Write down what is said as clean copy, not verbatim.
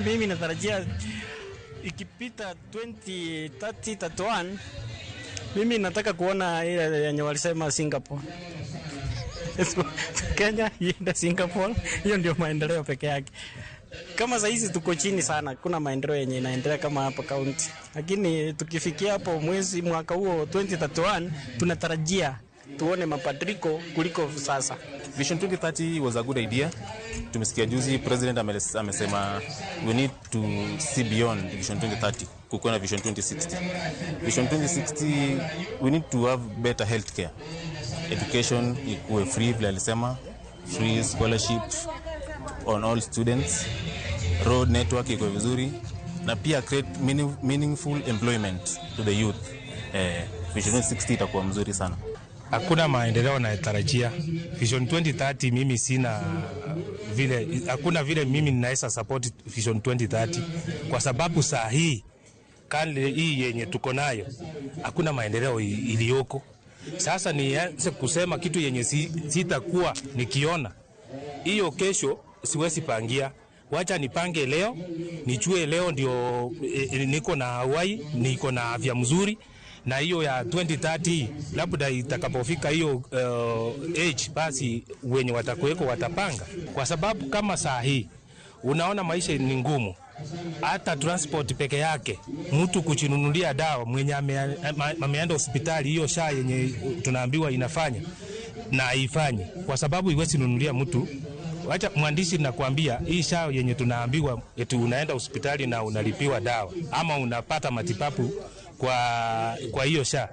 Mimi natarajia ikipita 2031 mimi nataka kuona ile yenye walisema Singapore. Kenya iende Singapore, hiyo ndio maendeleo peke yake. Kama sasa hizi tuko chini sana, kuna maendeleo yenye inaendelea kama hapa county. Lakini tukifikia hapo mwaka huo 2031 tunatarajia tuone mabadiliko kuliko sasa. Vision 2030 was a good idea. Tumesikia juzi president amesema we need to see beyond Vision 2030 kukuwa na Vision 2060. Vision 2060 we need to have better healthcare. Education ikuwe free, vile alisema, free scholarship on all students. Road network ikuwe vizuri na pia create meaningful employment to the youth. Vision 2060 itakuwa mzuri sana. Hakuna maendeleo natarajia. Vision 2030 mimi sina vile, hakuna vile mimi ninaweza support Vision 2030 kwa sababu saa hii kale hii yenye tuko nayo hakuna maendeleo iliyoko. Sasa nianze kusema kitu yenye sitakuwa nikiona hiyo kesho, siwezi pangia. Wacha nipange leo, nijue leo ndio niko na uhai, niko na afya mzuri, na hiyo ya 2030 labda itakapofika hiyo age basi wenye watakuweko watapanga. Kwa sababu kama saa hii unaona maisha ni ngumu, hata transport peke yake, mtu kuchinunulia dawa mwenye ameenda hospitali, hiyo SHA yenye tunaambiwa inafanya na haifanye, kwa sababu iwezi nunulia mtu. Wacha mwandishi nakwambia, hii SHA yenye tunaambiwa eti unaenda hospitali na unalipiwa dawa ama unapata matibabu kwa hiyo SHA.